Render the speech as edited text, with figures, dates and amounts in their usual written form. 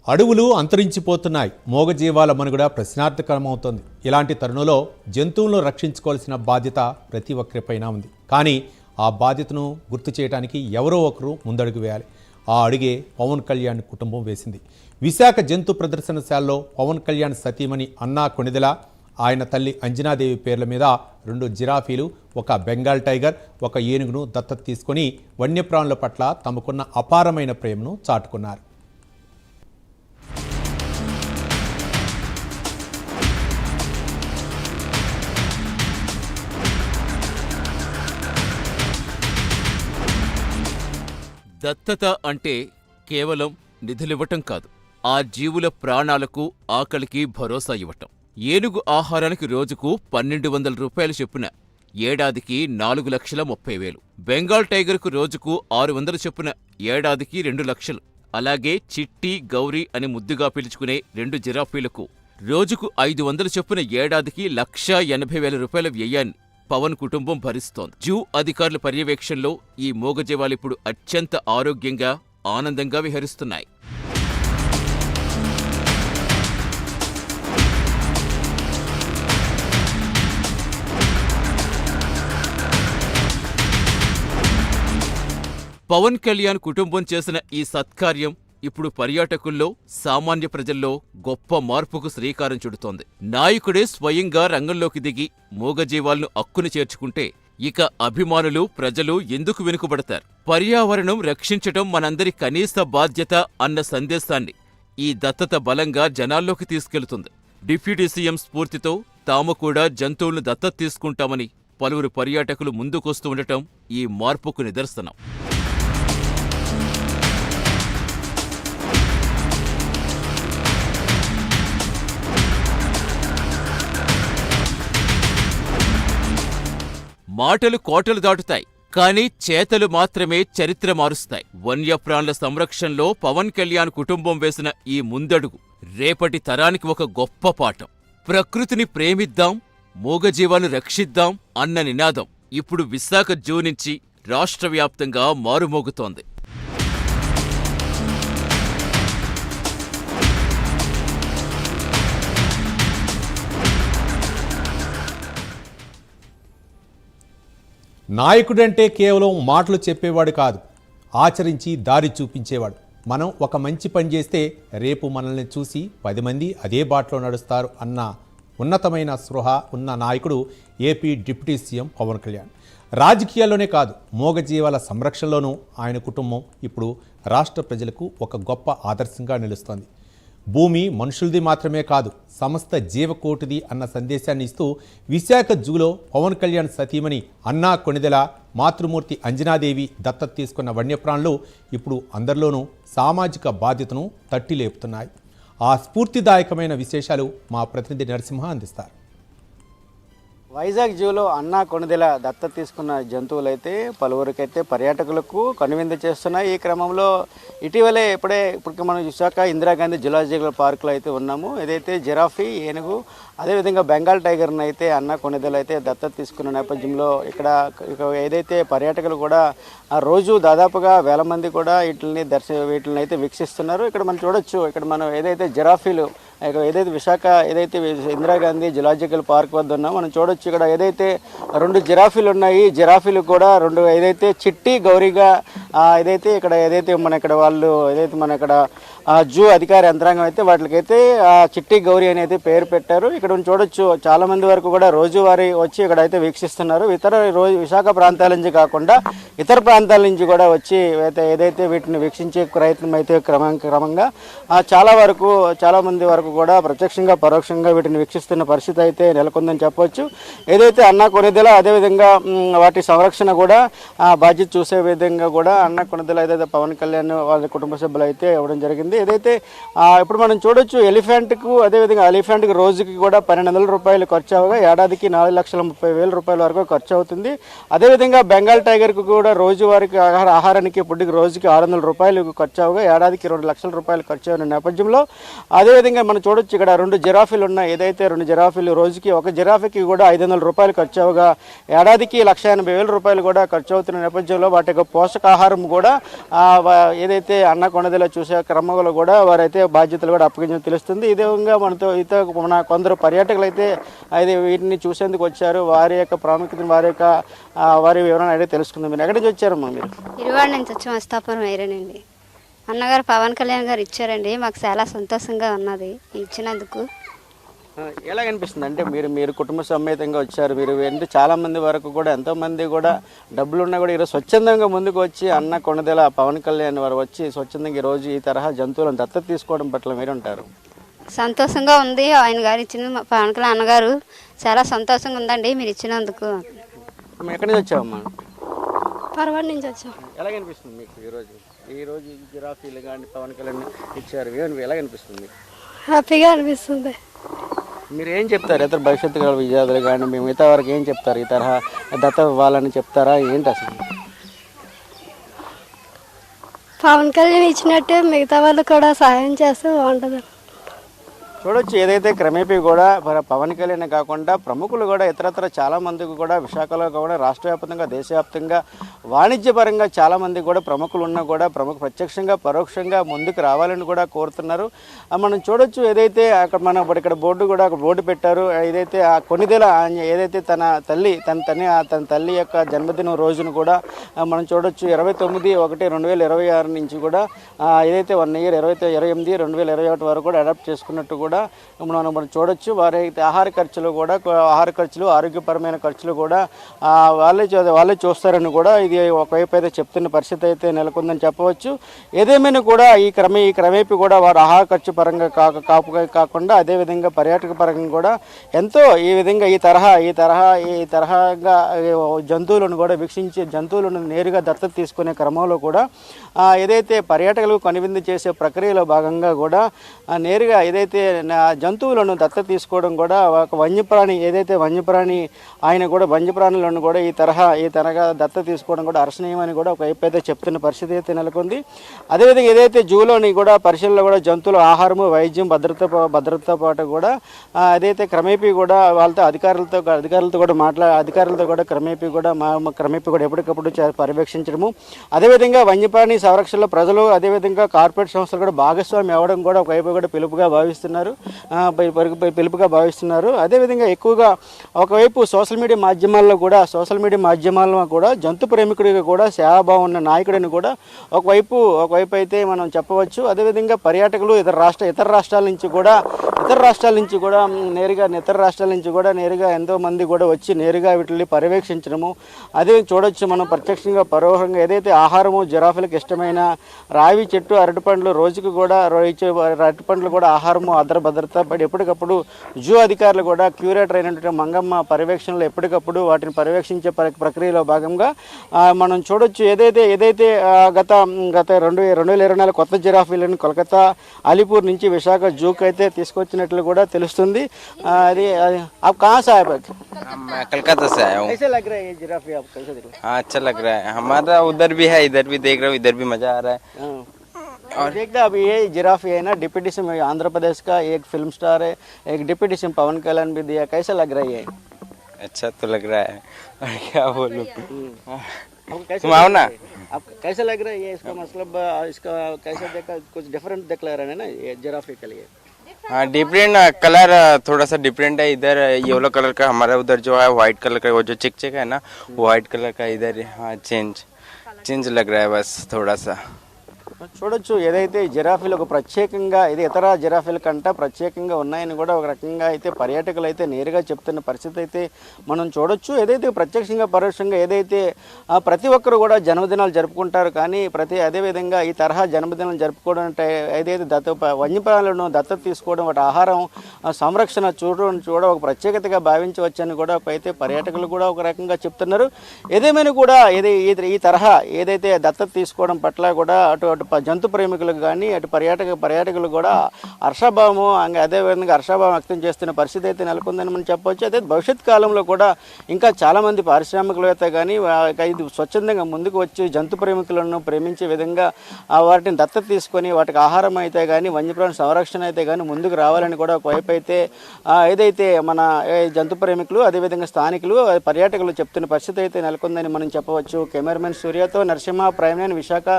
అడవులు అంతరించిపోతున్నాయి. మూగజీవాల మనుగడ ప్రశ్నార్థకరమవుతోంది. ఇలాంటి తరుణంలో జంతువులను రక్షించుకోవాల్సిన బాధ్యత ప్రతి ఒక్కరిపైన ఉంది. కానీ ఆ బాధ్యతను గుర్తు చేయడానికి ఎవరో ఒకరు ముందడుగు వేయాలి. ఆ అడిగే పవన్ కళ్యాణ్ కుటుంబం వేసింది. విశాఖ జంతు ప్రదర్శనశాలలో పవన్ కళ్యాణ్ సతీమణి అన్నా కొణిదెల, ఆయన తల్లి అంజనాదేవి పేర్ల మీద 2 జిరాఫీలు, ఒక బెంగాల్ టైగర్, ఒక ఏనుగును దత్తత తీసుకొని వన్యప్రాణుల పట్ల తమకున్న అపారమైన ప్రేమను చాటుకున్నారు. దత్తత అంటే కేవలం నిధులివ్వటం కాదు, ఆ జీవుల ప్రాణాలకు, ఆకలికి భరోసా ఇవ్వటం. ఏనుగు ఆహారానికి రోజుకు 1200 రూపాయలు చొప్పున, ఏడాదికి 4,30,000. బెంగాల్ టైగర్కు రోజుకు 600 చొప్పున, ఏడాదికి 2 లక్షలు. అలాగే చిట్టి, గౌరీ అని ముద్దుగా పిలుచుకునే 2 జిరాఫీలకు రోజుకు 500 చొప్పున, ఏడాదికి 1,80,000 రూపాయల వ్యయాన్ని పవన్ కుటుంబం భరిస్తోంది. జూ అధికారుల పర్యవేక్షణలో ఈ మూగజీవాలిప్పుడు అత్యంత ఆరోగ్యంగా, ఆనందంగా విహరిస్తున్నాయి. పవన్ కళ్యాణ్ కుటుంబం చేసిన ఈ సత్కార్యం ఇప్పుడు పర్యాటకుల్లో, సామాన్య ప్రజల్లో గొప్ప మార్పుకు శ్రీకారం చుడుతోంది. నాయకుడే స్వయంగా రంగంలోకి దిగి మూగజీవాలను అక్కుని చేర్చుకుంటే ఇక అభిమానులు, ప్రజలు ఎందుకు వెనుకబడతారు? పర్యావరణం రక్షించటం మనందరి కనీస బాధ్యత అన్న సందేశాన్ని ఈ దత్తత బలంగా జనాల్లోకి తీసుకెళ్తుంది. డిప్యూటీ సీఎం స్ఫూర్తితో తాము కూడా జంతువులను దత్తత తీసుకుంటామని పలువురు పర్యాటకులు ముందుకొస్తూ ఉండటం ఈ మార్పుకు నిదర్శనం. మాటలు కోటలు దాటుతాయి, కానీ చేతలు మాత్రమే చరిత్ర మారుస్తాయి. వన్యప్రాణుల సంరక్షణలో పవన్ కళ్యాణ్ కుటుంబం వేసిన ఈ ముందడుగు రేపటి తరానికి ఒక గొప్ప పాఠం. ప్రకృతిని ప్రేమిద్దాం, మూగజీవాలను రక్షిద్దాం అన్న నినాదం ఇప్పుడు విశాఖ జూ నుంచి రాష్ట్రవ్యాప్తంగా మారుమోగుతోంది. నాయకుడంటే కేవలం మాటలు చెప్పేవాడు కాదు, ఆచరించి దారి చూపించేవాడు. మనం ఒక మంచి పని చేస్తే రేపు మనల్ని చూసి 10 మంది అదే బాటలో నడుస్తారు అన్న ఉన్నతమైన స్పృహ ఉన్న నాయకుడు AP deputy CM Pawan Kalyan. రాజకీయాల్లోనే కాదు, మూగజీవాల సంరక్షణలోనూ ఆయన కుటుంబం ఇప్పుడు రాష్ట్ర ప్రజలకు ఒక గొప్ప ఆదర్శంగా నిలుస్తోంది. భూమి మనుషులది మాత్రమే కాదు, సమస్త జీవకోటిది అన్న సందేశాన్ని ఇస్తూ విశాఖ జూలో పవన్ కళ్యాణ్ సతీమణి అన్నా కొణిదెల, మాతృమూర్తి అంజనాదేవి దత్తత తీసుకున్న వన్యప్రాణులు ఇప్పుడు అందరిలోనూ సామాజిక బాధ్యతను తట్టి లేపుతున్నాయి. ఆ స్ఫూర్తిదాయకమైన విశేషాలు మా ప్రతినిధి నరసింహ అందిస్తారు. వైజాగ్ జూలో అన్నా కొణిదెల దత్తత తీసుకున్న జంతువులైతే పలువురికైతే పర్యాటకులకు కనువిందు చేస్తున్నాయి. ఈ క్రమంలో ఇటీవలే ఇప్పటికి మనం విశాఖ ఇందిరాగాంధీ జులాజికల్ పార్కులో అయితే ఉన్నాము. ఏదైతే జిరాఫీ, ఏనుగు, అదేవిధంగా బెంగాల్ టైగర్ని అయితే అన్నా కొణిదెల అయితే దత్తత తీసుకున్న నేపథ్యంలో ఇక్కడ ఏదైతే పర్యాటకులు కూడా రోజు దాదాపుగా 1000 మంది కూడా వీటిని అయితే వీక్షిస్తున్నారు. ఇక్కడ మనం చూడొచ్చు, ఇక్కడ మనం ఏదైతే జిరాఫీలు ఏదైతే విశాఖ ఏదైతే ఇందిరాగాంధీ జులాజికల్ పార్క్ వద్ద ఉన్నాం మనం చూడొచ్చు. ఇక్కడ ఏదైతే 2 జిరాఫీలు ఉన్నాయి, జిరాఫీలు కూడా 2 ఏదైతే చిట్టి, గౌరీగా ఏదైతే మన ఇక్కడ జూ అధికార యంత్రాంగం అయితే వాటికైతే చిట్టి, గౌరీ అని అయితే పేరు పెట్టారు. ఇక్కడ చూడొచ్చు, చాలా మంది వరకు కూడా రోజువారీ వచ్చి ఇక్కడ అయితే వీక్షిస్తున్నారు. విశాఖ ప్రాంతాల నుంచి కాకుండా ఇతర ప్రాంతాల నుంచి కూడా వచ్చి ఏదైతే వీటిని వీక్షించే ప్రయత్నం అయితే క్రమంగా చాలా మంది వరకు కూడా ప్రత్యక్షంగా, పరోక్షంగా వీటిని వీక్షిస్తున్న పరిస్థితి అయితే నెలకొందని చెప్పవచ్చు. ఏదైతే అన్నా కొణిదెల, అదేవిధంగా వాటి సంరక్షణ కూడా బాధ్యత చూసే విధంగా కూడా అన్నా కొణిదెల ఏదైతే పవన్ కళ్యాణ్ వాళ్ళ కుటుంబ సభ్యులు అయితే ఇవ్వడం జరిగింది. ఏదైతే ఇప్పుడు మనం చూడొచ్చు, ఎలిఫెంట్కి రోజుకి కూడా 1,200 రూపాయలు ఖర్చు అవగా ఏడాదికి 4,30,000 రూపాయల వరకు ఖర్చు అవుతుంది. అదేవిధంగా బెంగాల్ టైగర్కు కూడా రోజువారికి ఆహారానికి పుట్టికి రోజుకి 600 రూపాయలు ఖర్చు అవగా ఏడాదికి 2 లక్షల రూపాయలు ఖర్చు అయిన నేపథ్యంలో అదేవిధంగా మనం చూడొచ్చు, ఇక్కడ 2 జిరాఫీలు ఉన్నాయి. ఏదైతే 2 జిరాఫీలు రోజుకి ఒక జిరాఫీకి కూడా 500 రూపాయలు ఖర్చు అవగా ఏడాదికి 1,80,000 రూపాయలు కూడా ఖర్చు అవుతున్న నేపథ్యంలో వాటి యొక్క పోషకాహారం కూడా ఏదైతే అన్నా కొణిదెల చూసే క్రమంలో వ్యవస్థాపకులు కూడా వారైతే బాధ్యతలు కూడా అప్పగించడం తెలుస్తుంది. ఇదే విధంగా మన కొందరు పర్యాటకులు అయితే అయితే వీటిని చూసేందుకు వచ్చారు. వారి యొక్క ప్రాముఖ్యతను వారి వివరణ అయితే తెలుసుకుందాం. మీరు ఎక్కడి నుంచి వచ్చారమ్మా? మీరు ఇరువాడ నుంచి వచ్చి మస్తాపురం ఏరేనండి. అన్నగారు పవన్ కళ్యాణ్ గారు ఇచ్చారండి, మాకు చాలా సంతోషంగా ఉన్నది ఇచ్చినందుకు. ఎలా అనిపిస్తుంది అంటే మీరు కుటుంబ సమేతంగా వచ్చారు. మీరు అంటే చాలా మంది వరకు కూడా ఎంతోమంది కూడా డబ్బులు ఉన్నా కూడా ఈరోజు స్వచ్ఛందంగా ముందుకు వచ్చి అన్న కొణిదెల పవన్ కళ్యాణ్ వారు వచ్చి స్వచ్ఛందంగా ఈరోజు ఈ తరహా జంతువులను దత్తత తీసుకోవడం పట్ల మీరు ఉంటారు? సంతోషంగా ఉంది. ఆయన గారు ఇచ్చిన పవన్ కళ్యాణ్ అన్నగారు చాలా సంతోషంగా ఉందండి మీరు ఇచ్చినందుకు. ఎక్కడి నుంచి వచ్చావమ్మా? పర్వాడి నుంచి వచ్చాం. ఎలాగనిపిస్తుంది మీకు ఈరోజు జిరాఫీలు కానీ పవన్ కళ్యాణ్ ఇచ్చారు, ఎలాగనిపిస్తుంది? హ్యాపీగా అనిపిస్తుంది. మీరు ఏం చెప్తారు? ఇతర భవిష్యత్తు గల విద్యార్థులు కానీ మేము మిగతా వరకు ఏం చెప్తారు? ఈ తరహా దత్తత ఇవ్వాలని చెప్తారా ఏంటి అసలు? పవన్ కళ్యాణ్ ఇచ్చినట్టే మిగతా వాళ్ళు కూడా సహాయం చేస్తే బాగుంటుంది. చూడొచ్చు ఏదైతే క్రమేపీ కూడా పవన్ కళ్యాణ్ కాకుండా ప్రముఖులు కూడా ఇతరత్ర చాలా మందికి కూడా విశాఖలో కూడా రాష్ట్ర వ్యాప్తంగా దేశవ్యాప్తంగా వాణిజ్యపరంగా చాలా మంది కూడా ప్రముఖులు ఉన్నా కూడా ప్రత్యక్షంగా పరోక్షంగా ముందుకు రావాలని కూడా కోరుతున్నారు. మనం చూడొచ్చు ఏదైతే అక్కడ మనం ఇక్కడ బోర్డు పెట్టారు. ఏదైతే ఆ కొణిదెల ఏదైతే తన తల్లి యొక్క జన్మదినం రోజును కూడా మనం చూడొచ్చు 29/1/2026 నుంచి కూడా ఏదైతే 1 year 28/2021 వరకు కూడా అడాప్ట్ చేసుకున్నట్టు కూడా మనం చూడొచ్చు. వారి ఆహార ఖర్చులు ఆరోగ్యపరమైన ఖర్చులు కూడా వాళ్ళే చూస్తారని కూడా ఇది ఒకవైపు అయితే చెప్తున్న పరిస్థితి అయితే నెలకొందని చెప్పవచ్చు. ఏదేమైనా కూడా ఈ క్రమేపీ కూడా వారు ఆహార ఖర్చు పరంగా కాకుండా అదేవిధంగా పర్యాటక పరంగా కూడా ఎంతో ఈ విధంగా ఈ తరహాగా జంతువులను కూడా వీక్షించే జంతువులను నేరుగా దత్తత తీసుకునే క్రమంలో కూడా ఏదైతే పర్యాటకులకు కనువిందు చేసే ప్రక్రియలో భాగంగా కూడా నేరుగా ఏదైతే జంతువులను దత్తత తీసుకోవడం కూడా ఒక వన్యప్రాణి ఆయన కూడా వన్యప్రాణులను కూడా ఈ తరహా దత్తత తీసుకోవడం కూడా హర్షణీయమని కూడా ఒకవైపు అయితే చెప్తున్న పరిస్థితి అయితే నెలకొంది. అదేవిధంగా ఏదైతే జూలోని కూడా పరిశీలనలో కూడా జంతువుల ఆహారము వైద్యం భద్రతతో పాటు కూడా అదైతే క్రమేపీ కూడా వాళ్ళతో అధికారులతో కూడా క్రమేపీ కూడా ఎప్పటికప్పుడు పర్యవేక్షించడము, అదేవిధంగా వన్యప్రాణి సంరక్షణలో ప్రజలు అదేవిధంగా కార్పొరేట్ సంస్థలు కూడా భాగస్వామి అవ్వడం కూడా ఒకవైపు కూడా పిలుపుగా భావిస్తున్నారు. అదేవిధంగా ఎక్కువగా ఒకవైపు సోషల్ మీడియా మాధ్యమాల్లో కూడా జంతు ప్రేమికుడిగా కూడా సేవాభావం ఉన్న నాయకుడిని కూడా ఒకవైపు అయితే మనం చెప్పవచ్చు. అదేవిధంగా పర్యాటకులు ఇతర రాష్ట్రాల నుంచి కూడా నేరుగా ఎంతో మంది కూడా వచ్చి నేరుగా వీటిని పర్యవేక్షించడము, అదే చూడొచ్చు మనం ప్రత్యక్షంగా పరోక్షంగా ఏదైతే ఆహారము జిరాఫీలకు ఇష్టమైన రావి చెట్టు అరటిపండ్లు రోజుకు కూడా అరటిపండ్లు కూడా ఆహారము భద్రత పడి ఎప్పటికప్పుడు జూ అధికారులు కూడా క్యూరేటర్ అయినటువంటి మంగమ్మ పర్యవేక్షణలో ఎప్పటికప్పుడు వాటిని పర్యవేక్షించే ప్రక్రియలో భాగంగా మనం చూడొచ్చు ఏదైతే గత 2024 కొత్త జిరాఫీలను కోల్కతా అలీపూర్ నుంచి విశాఖ జూకి అయితే తీసుకొచ్చినట్లు కూడా తెలుస్తుంది. అది आप कहाँ से आए? मैं कलकत्ता से आया हूँ। कैसे लग रहा है ये जिराफी आपको? कैसे दिख रहा हाँ अच्छा लग रहा है, हमारा उधर भी है, इधर भी देख रहा हूँ, इधर भी मजा आ रहा है। और देखते अब ये जिराफी है ना, डिप्टी सीएम आंध्र प्रदेश का एक फिल्म स्टार है, एक डिप्टी सीएम पवन कल्याण भी दिया, कैसा लग रहा है? अच्छा तो लग रहा है, और क्या बोलूँ। आपको कैसा तुम आओ ना। आप कैसा लग रहा है ये? इसका मतलब इसका कैसा देखा, कुछ डिफरेंट दिख रहा है ना ये जिराफी के लिए? हाँ डिफरेंट कलर थोड़ा सा डिफरेंट है, इधर येलो कलर का, हमारा उधर जो है व्हाइट कलर का, वो जो चिक है ना व्हाइट कलर का, इधर हाँ चेंज लग रहा है बस थोड़ा सा. చూడొచ్చు ఏదైతే జిరాఫీలు ఒక ప్రత్యేకంగా ఇది ఇతర జిరాఫీల కంటే ప్రత్యేకంగా ఉన్నాయని కూడా ఒక రకంగా అయితే పర్యాటకులు అయితే నేరుగా చెప్తున్న పరిస్థితి అయితే మనం చూడొచ్చు. ఏదైతే ప్రత్యక్షంగా పరోక్షంగా ఏదైతే ప్రతి ఒక్కరు కూడా జన్మదినాలు జరుపుకుంటారు, కానీ అదేవిధంగా ఈ తరహా జన్మదినాలు జరుపుకోవడం అంటే ఏదైతే వన్యప్రాణులను దత్తత తీసుకోవడం, వాటి ఆహారం సంరక్షణ చూడ ఒక ప్రత్యేకతగా భావించవచ్చని కూడా అయితే పర్యాటకులు కూడా ఒక రకంగా చెప్తున్నారు. ఏదేమైనా కూడా ఈ తరహా ఏదైతే దత్తత తీసుకోవడం పట్ల కూడా అటు జంతు ప్రేమికులకు కానీ అటు పర్యాటకులు కూడా అదేవిధంగా హర్షాభావం వ్యక్తం చేస్తున్న పరిస్థితి అయితే నెలకొందని మనం చెప్పవచ్చు. అయితే భవిష్యత్ కాలంలో కూడా ఇంకా చాలామంది పారిశ్రామికవేత్త కానీ ఇది స్వచ్ఛందంగా ముందుకు వచ్చి జంతు ప్రేమికులను ప్రేమించే విధంగా వాటిని దత్తత తీసుకొని వాటికి ఆహారం అయితే కానీ వన్యప్రాణి సంరక్షణ అయితే కానీ ముందుకు రావాలని కూడా ఒకవైపు అయితే ఏదైతే మన జంతు ప్రేమికులు అదేవిధంగా స్థానికులు పర్యాటకులు చెప్తున్న పరిస్థితి అయితే నెలకొందని మనం చెప్పవచ్చు. కెమెరామెన్ సూర్యతో నరసింహ, ప్రైమ్9 విశాఖ.